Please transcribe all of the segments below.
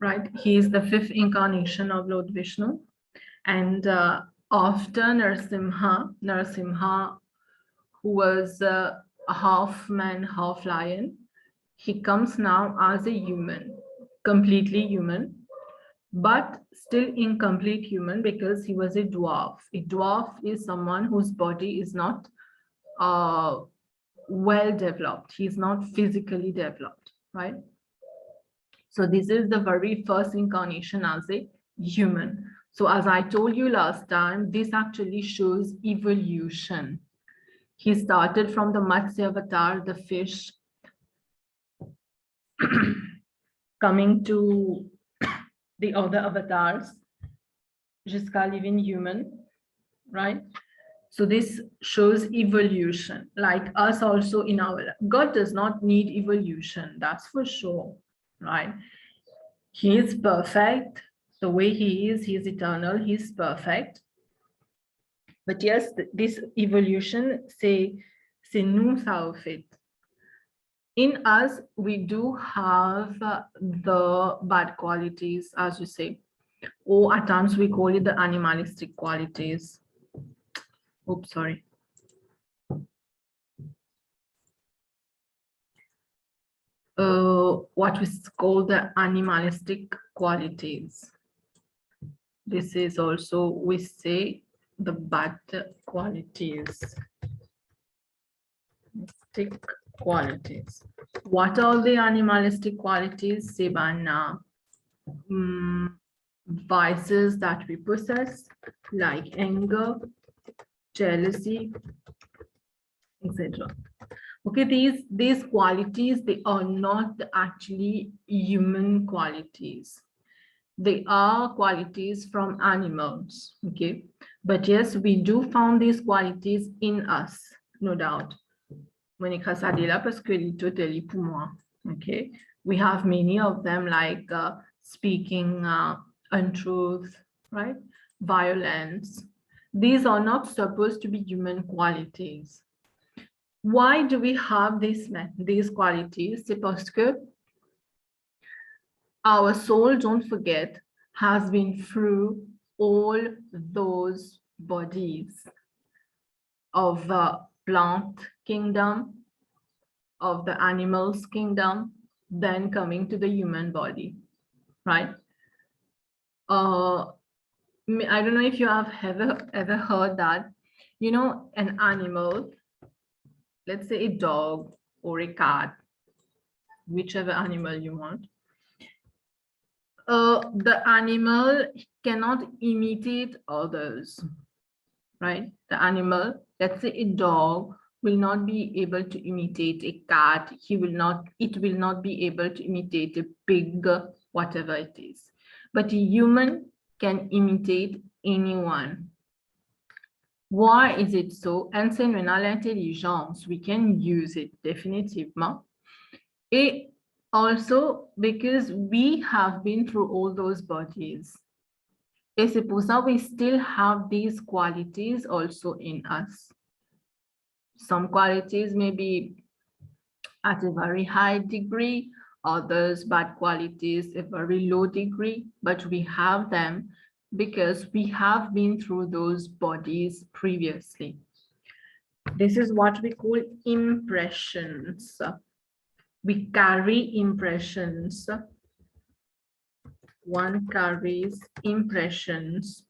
right? He is the fifth incarnation of Lord Vishnu. And after Narasimha, who was a half man, half lion, he comes now as a human, completely human, but still incomplete human because he was a dwarf. A dwarf is someone whose body is not uh, well developed. He's not physically developed, right? So this is the very first incarnation as a human. So as I told you last time, this actually shows evolution. He started from the Matsya avatar, the fish, coming to the other avatars, jusqu'à living human, right? So this shows evolution, like us also in our life. God does not need evolution, that's for sure, right? He is perfect. The way he is eternal, he's perfect. But yes, this evolution, c'est nous ça au fait. In us, we do have the bad qualities, as you say, or at times we call it the animalistic qualities. Oops, sorry. What we call the animalistic qualities. This is also, we say, the bad qualities. Qualities. What are the animalistic qualities? Sebana, vices that we possess, like anger, jealousy, etc. Okay, these qualities, they are not actually human qualities. They are qualities from animals, okay? But yes, we do found these qualities in us, no doubt. Okay, we have many of them, like speaking untruth, right? Violence. These are not supposed to be human qualities. Why do we have these qualities? C'est parce que our soul, don't forget, has been through all those bodies of the plant kingdom, of the animals kingdom, then coming to the human body, right? I don't know if you have ever heard that, you know, an animal, let's say a dog or a cat, whichever animal you want, the animal cannot imitate others, right? The animal, let's say a dog, will not be able to imitate a cat. It will not be able to imitate a pig, whatever it is. But a human can imitate anyone. Why is it so? Enseignons l'intelligence, we can use it définitivement. Et also because we have been through all those bodies. Et c'est pour ça we still have these qualities also in us. Some qualities may be at a very high degree, others bad qualities a very low degree, but we have them because we have been through those bodies previously. This is what we call impressions. We carry impressions. One carries impressions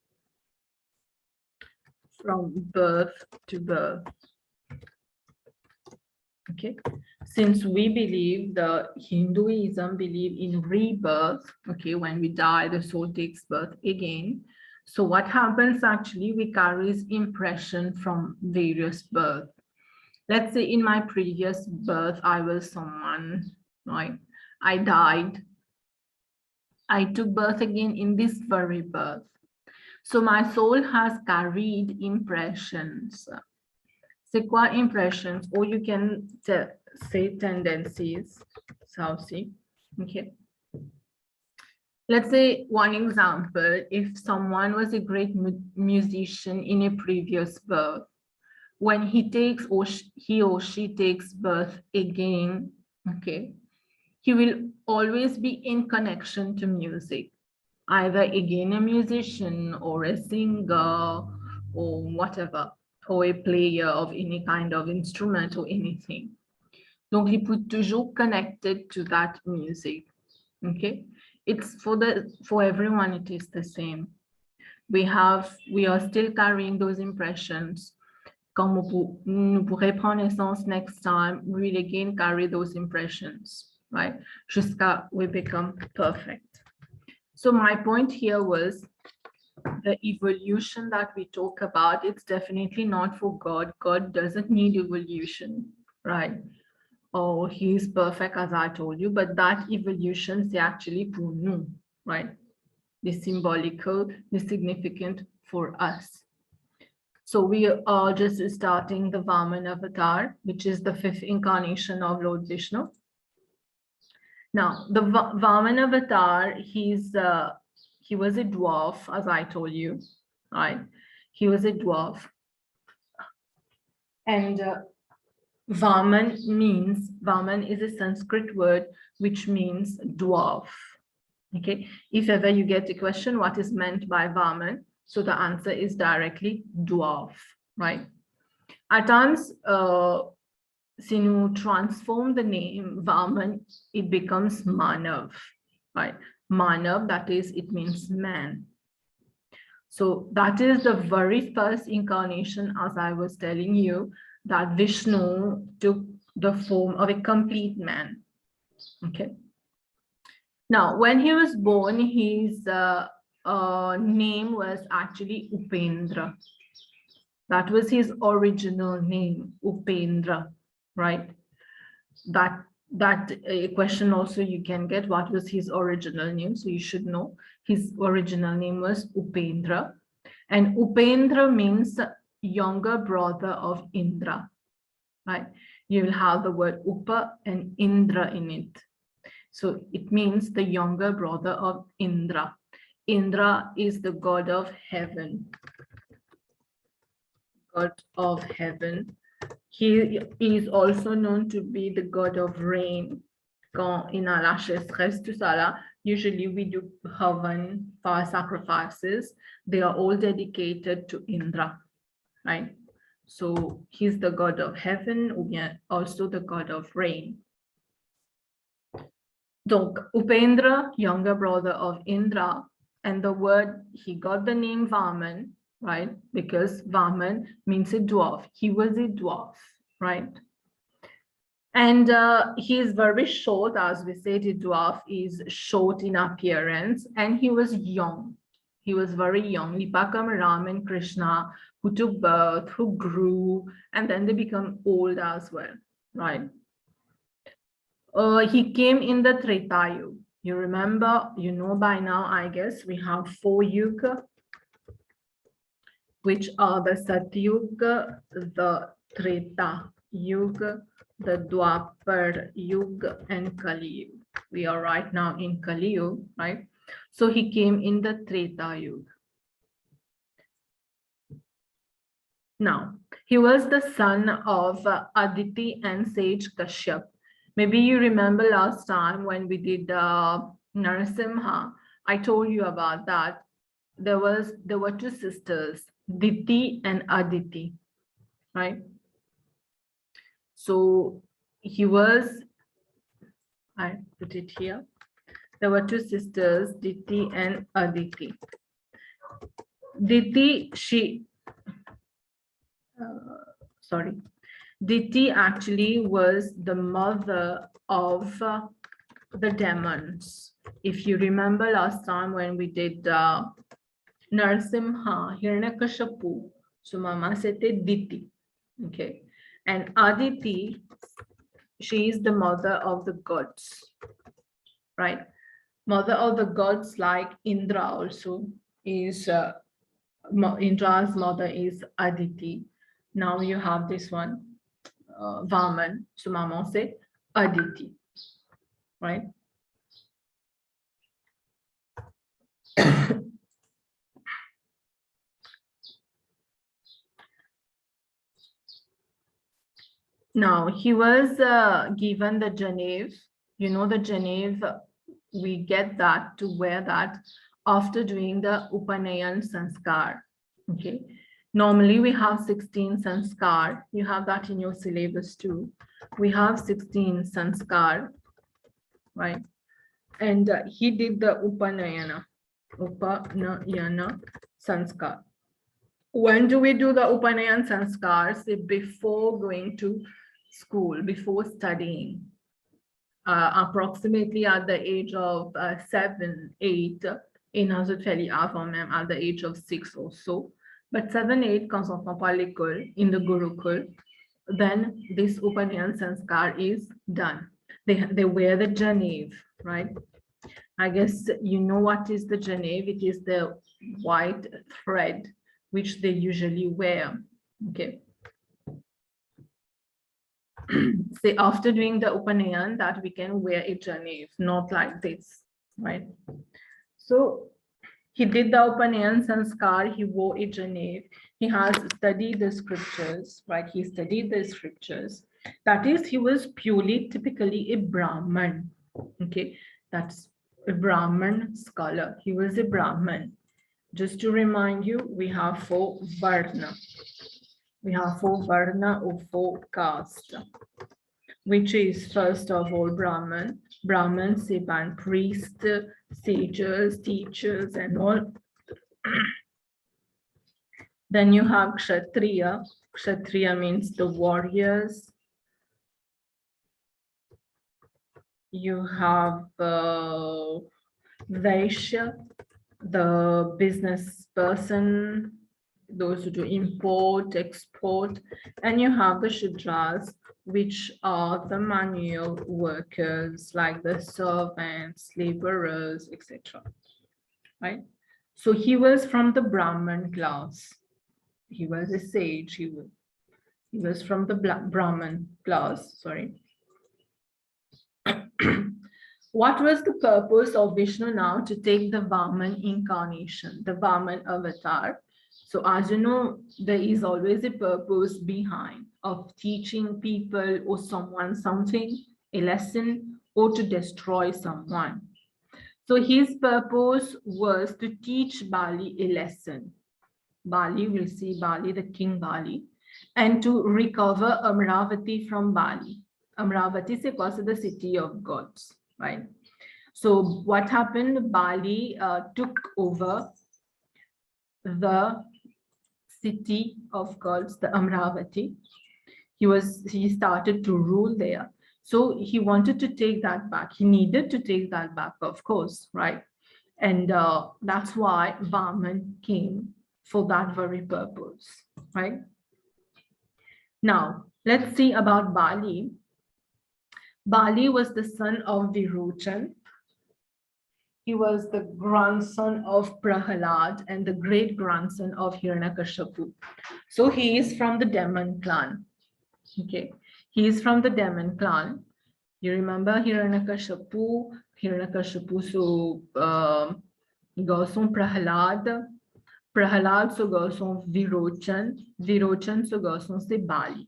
from birth to birth. Okay, since we believe, the Hinduism believe in rebirth, okay, when we die, the soul takes birth again. So what happens actually, we carry impression from various births. Let's say in my previous birth, I was someone, right? I died. I took birth again in this very birth. So my soul has carried impressions. C'est quoi impressions? Or you can say tendencies. So see, okay. Let's say one example, if someone was a great musician in a previous birth, when he or she takes birth again, okay, he will always be in connection to music, either again a musician or a singer or whatever, or a player of any kind of instrument or anything. Donc, il peut toujours connected to that music. Okay, it's for everyone. It is the same. We are still carrying those impressions. Quand nous pourrons prendre naissance next time, we will again carry those impressions, right? Jusqu'à we become perfect. So my point here was the evolution that we talk about, it's definitely not for God. God doesn't need evolution, right? Oh, he is perfect, as I told you, but that evolution, c'est actually pour nous, right? The symbolical, the significant for us. So we are just starting the Vamana avatar, which is the 5th incarnation of Lord Vishnu. Now, the Vamana avatar, he was a dwarf, as I told you, right? He was a dwarf. And Vaman is a Sanskrit word, which means dwarf. Okay, if ever you get a question, what is meant by Vaman? So the answer is directly dwarf, right? At times, si nous transform the name Vaman, it becomes Manav, right? Manav, that is, it means man. So that is the very first incarnation, as I was telling you, that Vishnu took the form of a complete man. Okay. Now, when he was born, his name was actually Upendra. That was his original name, Upendra, right? That question also you can get, what was his original name? So you should know his original name was Upendra. And Upendra means younger brother of Indra, right? You will have the word Upa and Indra in it. So it means the younger brother of Indra. Indra is the god of heaven. God of heaven. He is also known to be the god of rain. Quand il a la sécheresse, tout ça là, usually we do havan, fire sacrifices. They are all dedicated to Indra, right? So he's the god of heaven, or also the god of rain. Donc, Upendra, younger brother of Indra, and the word, he got the name Vaman, right? Because Vaman means a dwarf. He was a dwarf, right? And he is very short, as we said, a dwarf is short in appearance, and he was young. He was very young. Nipakam, Ram and Krishna, who took birth, who grew, and then they become old as well, right? He came in the Treta Yuga. You remember, you know by now, I guess, we have 4 yuga, which are the Satyuga, the Treta Yuga, the Dwapar Yuga, and Kali Yuga. We are right now in Kali Yuga, right? So he came in the Treta Yuga. Now, he was the son of Aditi and sage Kashyap. Maybe you remember last time when we did Narasimha, I told you about that. There were 2 sisters, Diti and Aditi, right? So he was, I put it here. There were 2 sisters, Diti and Aditi. Diti, Diti actually was the mother of the demons. If you remember last time when we did Narasimha, Hiranyakashipu, so Mama said Diti, okay? And Aditi, she is the mother of the gods, right? Mother of the gods, like Indra also is, Indra's mother is Aditi. Now you have this one, Vaman, so Mama said Aditi, right? Now he was given the Janev, You know, the Geneve, we get that to wear that after doing the Upanayan Sanskar. Okay. Normally we have 16 Sanskar. You have that in your syllabus too. We have 16 Sanskar, right? And he did the Upanayana Sanskar. When do we do the Upanayan Sanskar? Say before going to school, before studying. Approximately at the age of 7, 8, in Hazrat Feli Afamam at the age of 6 or so. But 7, 8 comes off Palikul in the Gurukul. Then this Upanayan Sanskar is done. They wear the Geneve, right? I guess you know what is the Geneve. It is the white thread which they usually wear. Okay. Say after doing the Upanayan that we can wear a Geneve, not like this, right? So he did the Upanayan Sanskar, he wore a Geneve, he has studied the scriptures, right? He studied the scriptures. That is, he was purely, typically a Brahman, okay? That's a Brahman scholar. He was a Brahman. Just to remind you, we have 4 Varna. We have 4 Varna or 4 caste, which is first of all Brahman, Sivan, priest, sages, teachers, and all. Then you have Kshatriya. Kshatriya means the warriors. You have Vaishya, the business person, those who do import, export, and you have the Shudras, which are the manual workers like the servants, laborers, etc. Right? So he was from the Brahman class. He was a sage. He was from the Brahman class. Sorry. What was the purpose of Vishnu now to take the Vaman incarnation, the Vaman avatar? So as you know, there is always a purpose behind of teaching people or someone something, a lesson, or to destroy someone. So his purpose was to teach Bali a lesson. Bali, we'll see Bali, the king Bali, and to recover Amravati from Bali. Amravati is also the city of gods, right? So what happened? Bali took over the city of gods, the Amravati. He started to rule there. So he wanted to take that back. He needed to take that back, of course, right? And that's why Vaman came for that very purpose, right? Now, let's see about Bali. Bali was the son of Virochan. He was the grandson of Prahalad and the great grandson of Hiranyakashipu. So he is from the Demon clan. Okay, he is from the Demon clan. You remember Hiranyakashipu? So Gauson Prahalad. Prahalad so Gauson Virochan. Virochan so Gauson se Bali.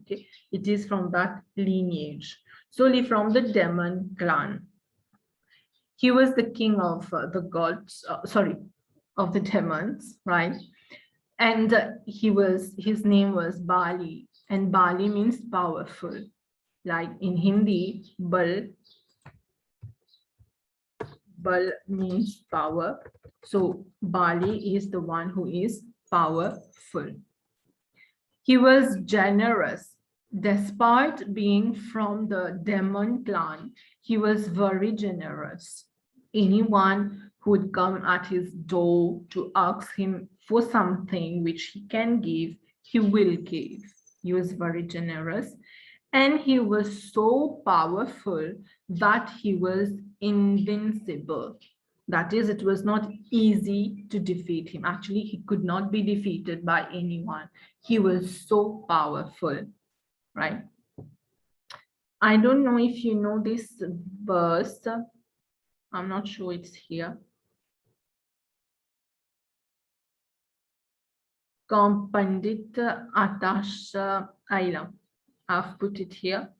Okay, it is from that lineage. Solely from the Demon clan. He was the king of the gods, of the demons, right? And his name was Bali, and Bali means powerful. Like in Hindi, Bal means power. So Bali is the one who is powerful. He was generous. Despite being from the demon clan, he was very generous. Anyone who would come at his door to ask him for something which he can give, he will give. He was very generous. And he was so powerful that he was invincible. That is, it was not easy to defeat him. Actually, he could not be defeated by anyone. He was so powerful, right? I don't know if you know this verse. I'm not sure it's here. Kam Pandit Atash Ailam. I've put it here.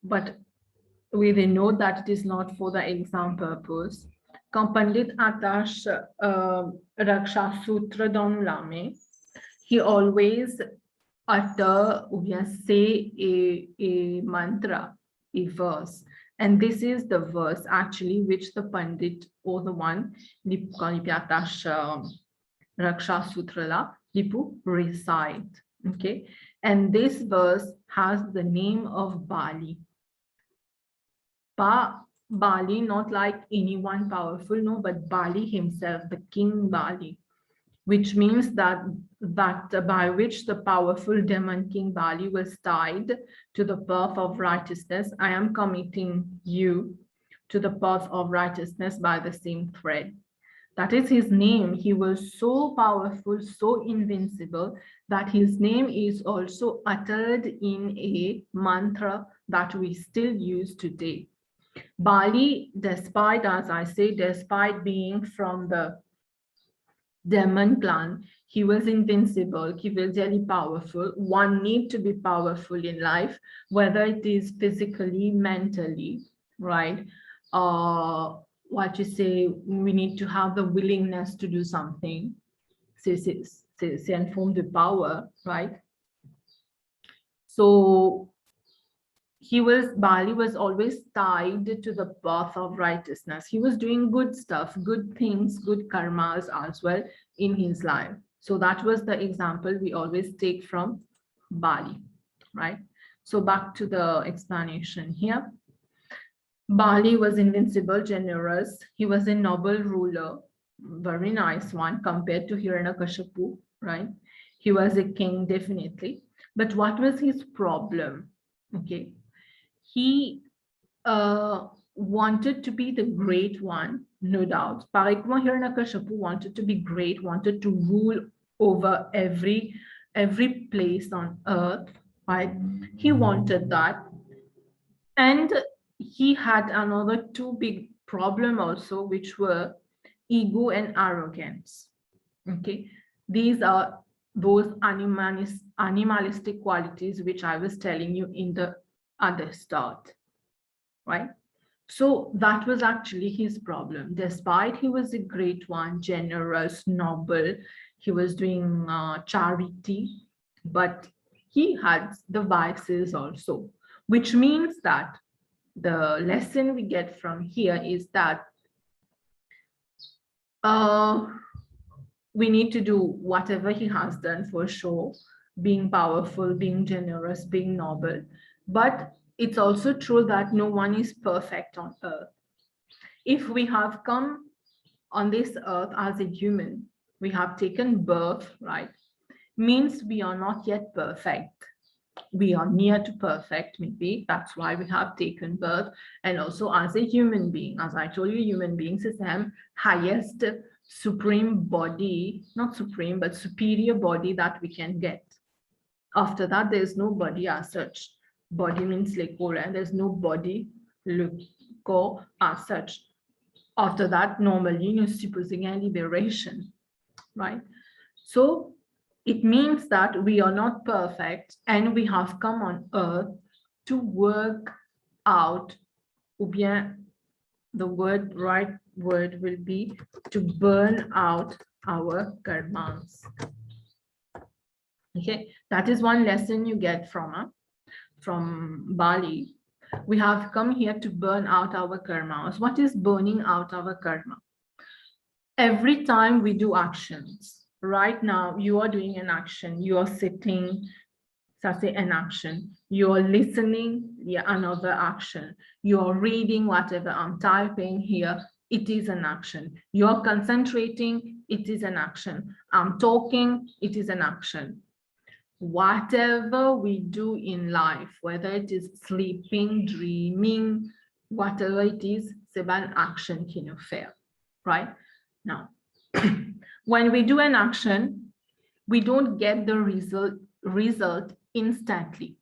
But we denote that it is not for the exam purpose. Quand Pandit attache Raksha Sutra dans nos lames, he always utter ou bien say a mantra, a verse. And this is the verse actually which the Pandit or the one, quand il attache Raksha Sutra la, Lipu recite. Okay. And this verse has the name of Bali. Bali, not like anyone powerful, no, but Bali himself, the King Bali, which means that by which the powerful demon King Bali was tied to the path of righteousness. I am committing you to the path of righteousness by the same thread. That is his name. He was so powerful, so invincible that his name is also uttered in a mantra that we still use today. Bali, despite, as I say, despite being from the demon clan, he was invincible, he was very powerful. One need to be powerful in life, whether it is physically, mentally, right? What you say, we need to have the willingness to do something. C'est une forme de power, right? So Bali was always tied to the path of righteousness. He was doing good stuff, good things, good karmas as well in his life. So that was the example we always take from Bali, right? So back to the explanation here. Bali was invincible, generous. He was a noble ruler, very nice one compared to Hiranyakashipu, right? He was a king, definitely. But what was his problem? Okay. He wanted to be the great one, no doubt. Parikma Hiranyakashipu wanted to be great, wanted to rule over every place on earth, right? He wanted that. And he had another two big problem also, which were ego and arrogance. Okay, these are those animalistic qualities which I was telling you in the other start, right? So that was actually his problem. Despite he was a great one, generous, noble, he was doing charity, but he had the vices also, which means that the lesson we get from here is that we need to do whatever he has done for sure, being powerful, being generous, being noble. But it's also true that no one is perfect on earth. If we have come on this earth as a human, we have taken birth, right? Means we are not yet perfect. We are near to perfect, maybe. That's why we have taken birth. And also as a human being, as I told you, human beings is the highest supreme body, not supreme, but superior body that we can get. After that, there's no body as such. Body means like and there's no body, corps as such. After that, normally, you're supposing a liberation, right? So it means that we are not perfect and we have come on earth to work out, ou bien the right word will be to burn out our karmas. Okay, that is one lesson you get from Bali. We have come here to burn out our karmas. What is burning out our karma? Every time we do actions, right now you are doing an action, you are sitting, that's an action, you're listening, yeah, another action, you're reading whatever I'm typing here, it is an action, you're concentrating, it is an action, I'm talking, it is an action. Whatever we do in life, whether it is sleeping, dreaming, whatever it is, c'est an action qui nous fait, right? Now, when we do an action, we don't get the result instantly.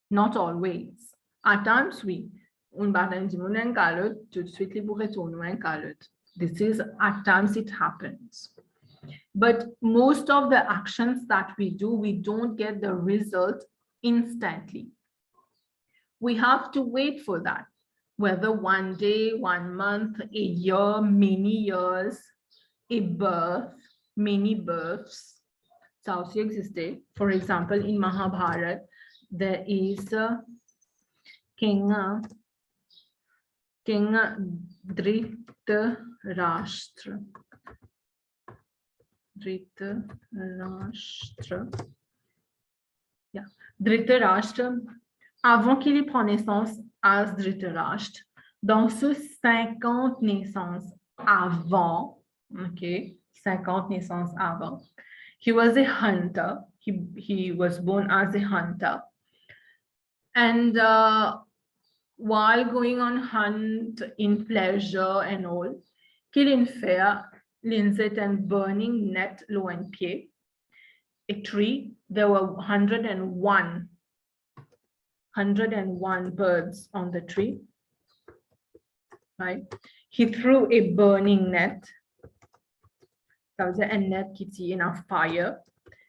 Not always. At times, we. This is, at times it happens. But most of the actions that we do, we don't get the result instantly. We have to wait for that. Whether one day, 1 month, a year, many years, a birth, many births, ça aussi existé. For example, in Mahabharata, there is King Dhritarashtra. Yeah. Dhritarashtra, avant qu'il prenne naissance as Dhritarashtra, dans ce 50 naissances avant, okay, 50 naissances avant, he was a hunter. He was born as a hunter. And while going on hunt in pleasure and all, qu'il in fait l'inset and burning net low and pied, a tree, there were 101 birds on the tree, right? He threw a burning net. That was a net qui in a fire.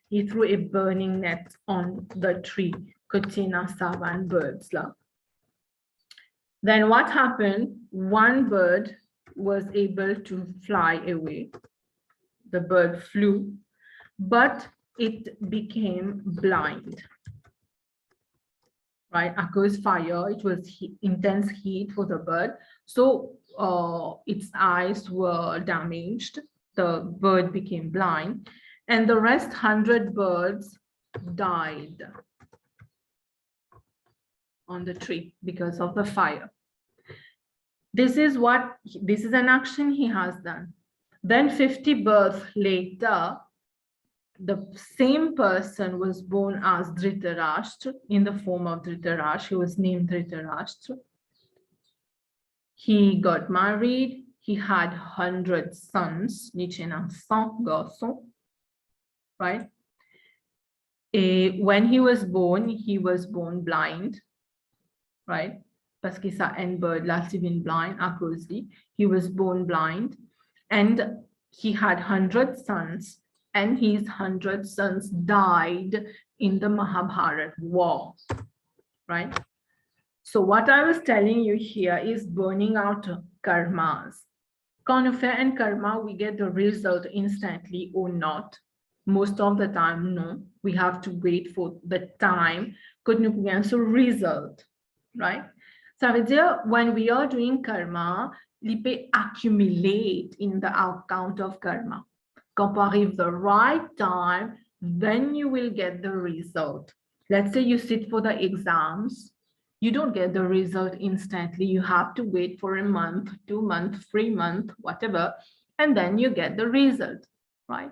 He threw a burning net on the tree, containing savane birds. Then what happened? One bird was able to fly away. The bird flew, but it became blind. Right, occurs fire, it was intense heat for the bird. So its eyes were damaged. The bird became blind, and the rest 100 birds died on the tree because of the fire. This is an action he has done. Then 50 births later, the same person was born as Dhritarashtra in the form of Dhritarashtra. He was named Dhritarashtra. He got married. He had 100 sons, right? When he was born blind, right? Parce que ça en bird là, been blind à cause he was born blind, and he had 100 sons, and his 100 sons died in the Mahabharata war, right? So what I was telling you here is burning out karmas. Quand on fait un karma, we get the result instantly or not. Most of the time, no. We have to wait for the time que nous pouvons ce result, right? Ça veut dire, when we are doing karma, il peut accumulate in the account of karma. Quand arrive the right time, then you will get the result. Let's say you sit for the exams. You don't get the result instantly. You have to wait for a month, 2 months, 3 months, whatever, and then you get the result, right?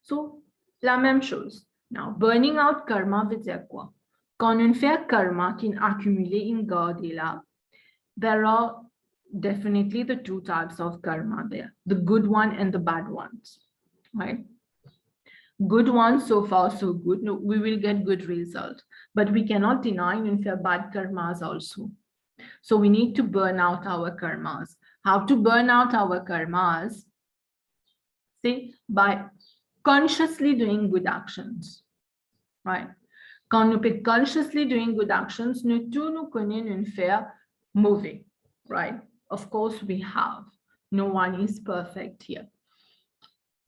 So, la même chose. Now, burning out karma veut dire quoi? Quand on fait karma qui est accumulé in Godila, there are definitely the two types of karma there, the good one and the bad ones, right? Good ones, so far so good. No, we will get good result, but we cannot deny and fear bad karmas also. So we need to burn out our karmas. How to burn out our karmas? See, by consciously doing good actions, right? Quand nous peut consciously doing good actions, nous tous nous connaissons une faire mauvais, right? Of course we have. No one is perfect here.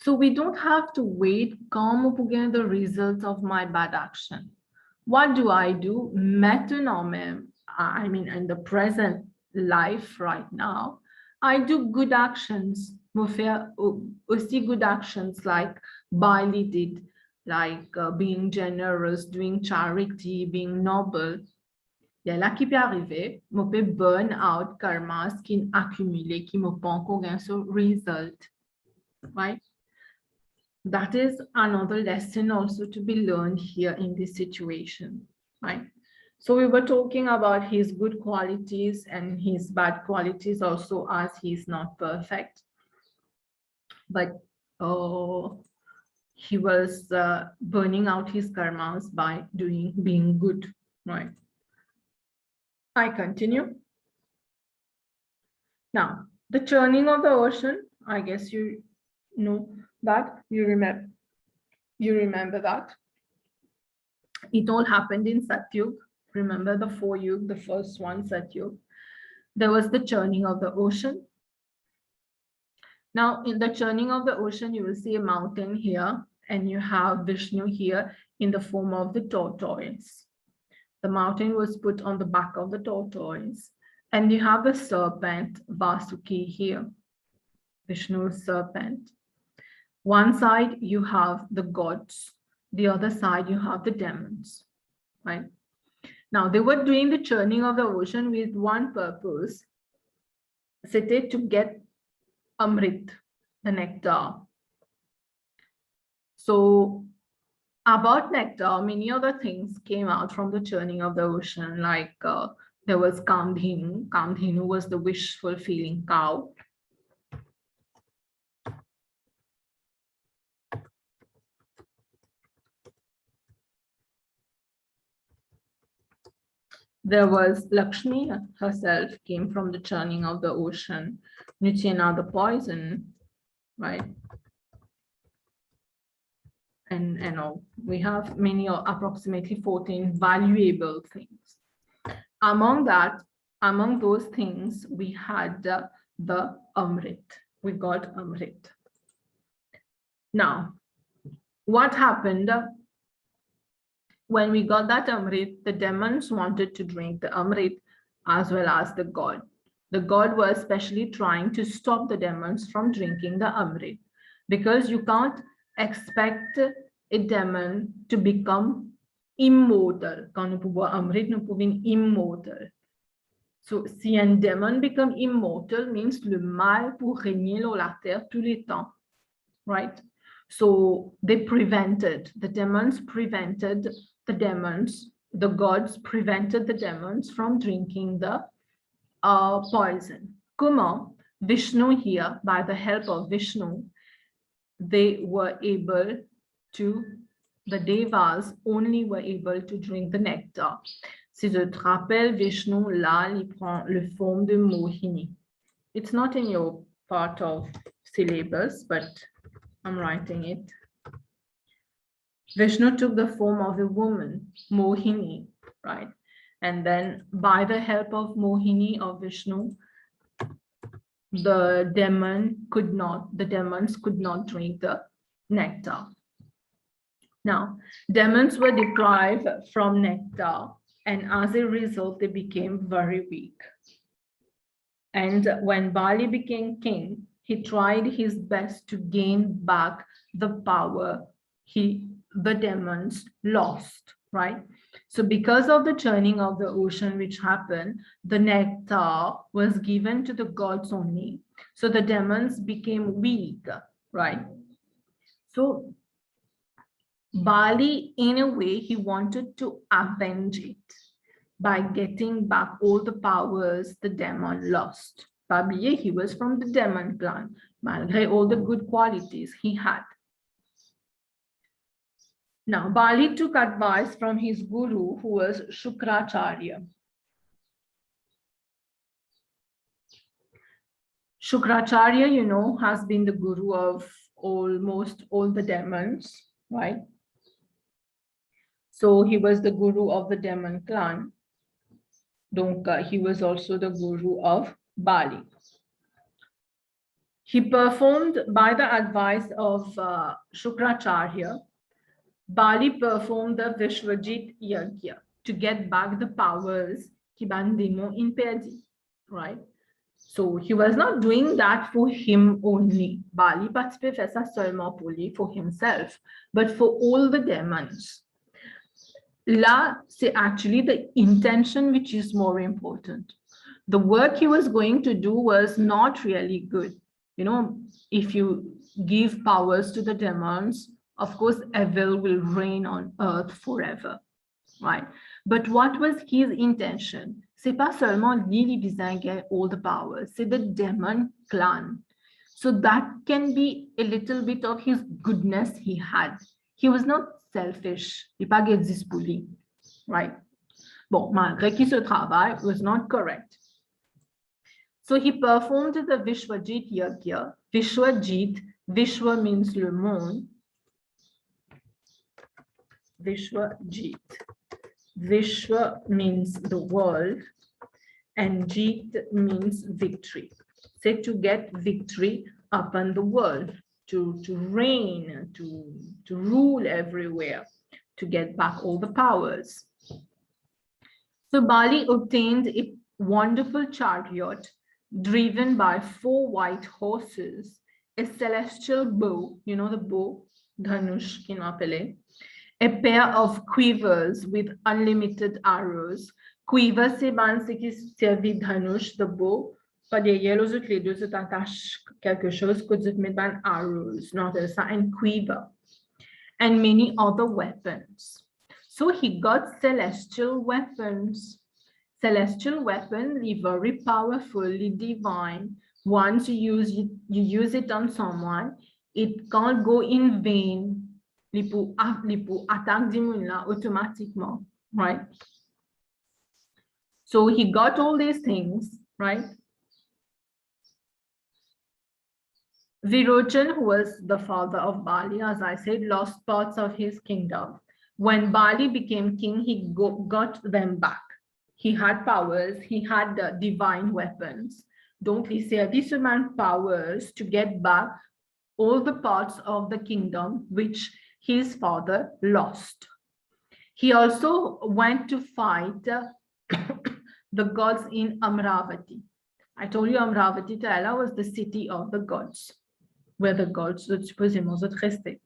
So we don't have to wait come to get the results of my bad action. What do? Maintenant même, I mean, in the present life right now, I do good actions. Je fais aussi good actions like Bali did, like being generous, doing charity, being noble. Et là qui peut arriver, je peux burn out karmas qui accumulé, qui me pas encore un result, right? That is another lesson also to be learned here in this situation, right? So we were talking about his good qualities and his bad qualities also, as he's not perfect, but he was burning out his karmas by being good, right? I continue. Now, the churning of the ocean, I guess you know that, you remember that. It all happened in Satyug. Remember the 4 yug, the first one, Satyug. There was the churning of the ocean. Now, in the churning of the ocean, you will see a mountain here, and you have Vishnu here in the form of the tortoise. The mountain was put on the back of the tortoise, and you have the serpent, Vasuki, here, Vishnu's serpent. One side, you have the gods. The other side, you have the demons, right? Now, they were doing the churning of the ocean with one purpose, c'était to get Amrit, the nectar. So about nectar, many other things came out from the churning of the ocean, like there was Kamdhinu. Kamdhinu was the wish-fulfilling cow. There was Lakshmi herself, came from the churning of the ocean. Nutyena, the poison, right? And all. We have many, approximately 14 valuable things. Among those things, we had the Amrit. We got Amrit. Now, what happened? When we got that Amrit, the demons wanted to drink the Amrit as well as the god. The god was especially trying to stop the demons from drinking the Amrit, because you can't expect a demon to become immortal. Quand nous pouvons Amrit, nous pouvons immortal. So, si un démon become immortal, means le mal pour régner sur la terre tous les temps, right? So they prevented, the demons prevented the demons, the gods prevented the demons from drinking the poison. Comment? Vishnu here, by the help of Vishnu, they were able to, the devas only were able to drink the nectar. Si je te rappelle, Vishnu, là, il prend le forme de Mohini. It's not in your part of syllabus, but I'm writing it. Vishnu took the form of a woman, Mohini, right? And then by the help of Mohini or Vishnu, the demons could not drink the nectar. Now, demons were deprived from nectar, and as a result, they became very weak. And when Bali became king, he tried his best to gain back the power the demons lost, right? So because of the churning of the ocean which happened, the nectar was given to the gods only. So the demons became weak, right? So Bali, in a way, he wanted to avenge it by getting back all the powers the demon lost. Babiye, he was from the demon clan, malgré all the good qualities he had. Now, Bali took advice from his guru, who was Shukracharya. Shukracharya, you know, has been the guru of almost all the demons, right? So he was the guru of the demon clan. Donc, he was also the guru of Bali. He performed, by the advice of Shukracharya, Bali performed the Vishwajit Yajna to get back the powers qui ban démon imperdit, right? So he was not doing that for him only. Bali participait fait ça seulement pour lui, for himself, but for all the demons. Là, c'est actually the intention which is more important. The work he was going to do was not really good. You know, if you give powers to the demons, of course, evil will reign on earth forever, right? But what was his intention? C'est pas seulement lui distinguer all the powers, c'est the demon clan. So that can be a little bit of his goodness he had. He was not selfish, il pas dispoli, right? Bon, malgré que ce travail was not correct. So he performed the Vishwajit Yajna. Vishwajit, Vishwa means le monde. Vishwajit. Vishwa means the world, and Jeet means victory. Say to get victory upon the world, to reign, to rule everywhere, to get back all the powers. So Bali obtained a wonderful chariot driven by 4 white horses, a celestial bow, you know the bow, dhanush qui appelé, a pair of quivers with unlimited arrows. Quiver, c'est ce qui servait dhanush, the bow. Pas derrière les autres, les deux, tu t'attaches quelque chose que tu mets dans arrows, not ça, and quiver, and many other weapons. So he got celestial weapons. Celestial weapon, very powerfully divine. Once you use it on someone, it can't go in vain. Li pou attaque di moun la automatiquement, right? So he got all these things, right? Virochan, who was the father of Bali, as I said, lost parts of his kingdom. When Bali became king, he got them back. He had powers, he had divine weapons. Donc, il servit seulement powers to get back all the parts of the kingdom which his father lost. He also went to fight the gods in Amravati. I told you Amravati Taila was the city of the gods, where the gods supposément restaient.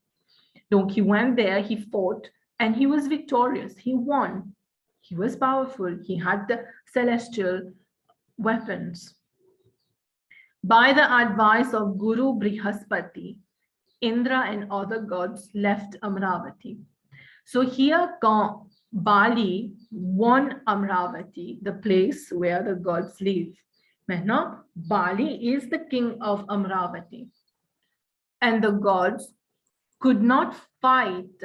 Donc he went there, he fought, and he was victorious. He won. He was powerful. He had the celestial weapons. By the advice of Guru Brihaspati, Indra and other gods left Amravati. So here Bali won Amravati, the place where the gods live. Maintenant, Bali is the king of Amravati. And the gods could not fight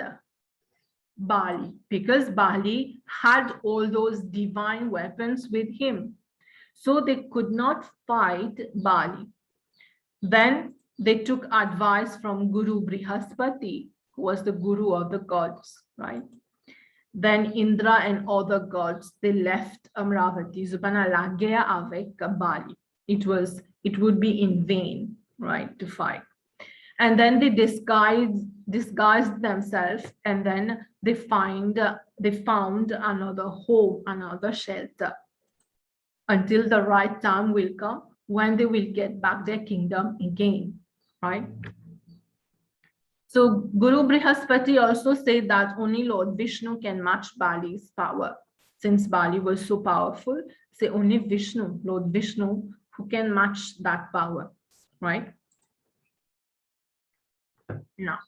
Bali because Bali had all those divine weapons with him. So they could not fight Bali. Then they took advice from Guru Brihaspati, who was the guru of the gods, right? Then Indra and other gods, they left Amravati. Zupana lagaya avec Bali. It would be in vain, right, to fight. And then they disguised themselves, and then they found another home, another shelter, until the right time will come when they will get back their kingdom again, right? So Guru Brihaspati also said that only Lord Vishnu can match Bali's power. Since Bali was so powerful, say only Vishnu, Lord Vishnu, who can match that power, right? Now,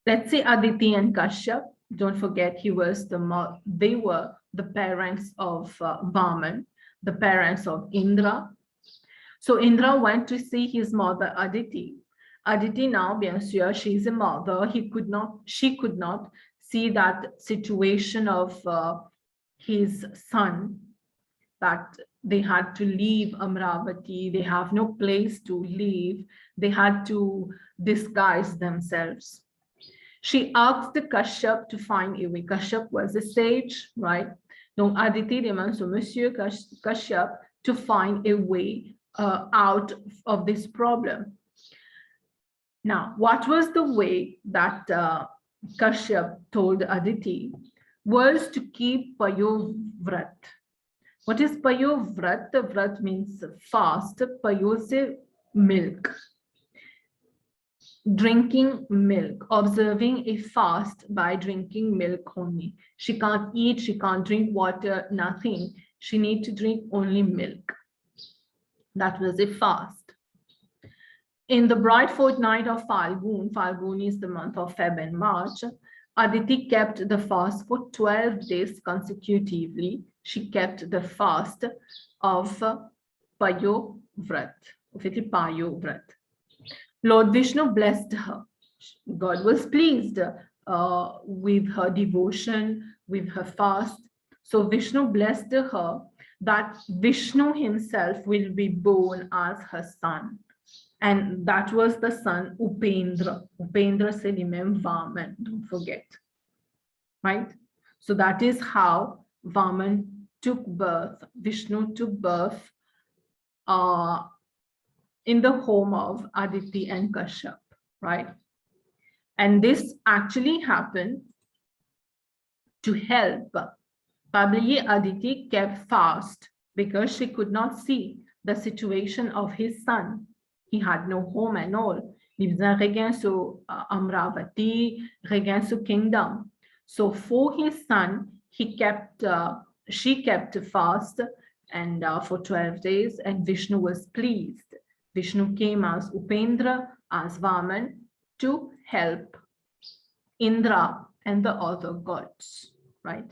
let's say Aditi and Kashyap. Don't forget, they were the parents of Vaman, the parents of Indra. So Indra went to see his mother Aditi. Aditi now, bien sûr, she's a mother. She could not see that situation of his son, that they had to leave Amravati. They have no place to live. They had to disguise themselves. She asked Kashyap to find a way. Kashyap was a sage, right? Donc Aditi demande à Monsieur Kashyap to find a way out of this problem. Now, what was the way that Kashyap told Aditi was to keep Payo Vrat. What is Payo Vrat? Vrat means fast. Payo se milk. Drinking milk, observing a fast by drinking milk only. She can't eat, she can't drink water, nothing. She needs to drink only milk. That was a fast. In the bright fortnight of Falgun, Falgun is the month of Feb and March, Aditi kept the fast for 12 days consecutively. She kept the fast of Payo Vrat. Payo Vrat. Lord Vishnu blessed her. God was pleased with her devotion, with her fast. So Vishnu blessed her that Vishnu himself will be born as her son. And that was the son Upendra. Upendra c'est le même Vaman, don't forget. Right? So that is how Vaman took birth, Vishnu took birth in the home of Aditi and Kashyap, right? And this actually happened to help. Probably Aditi kept fast because she could not see the situation of his son. He had no home and all. Il faisait rien sur Amravati, rien sur kingdom. So for his son, she kept fast and for 12 days, and Vishnu was pleased. Vishnu came as Upendra, as Vaman, to help Indra and the other gods, right?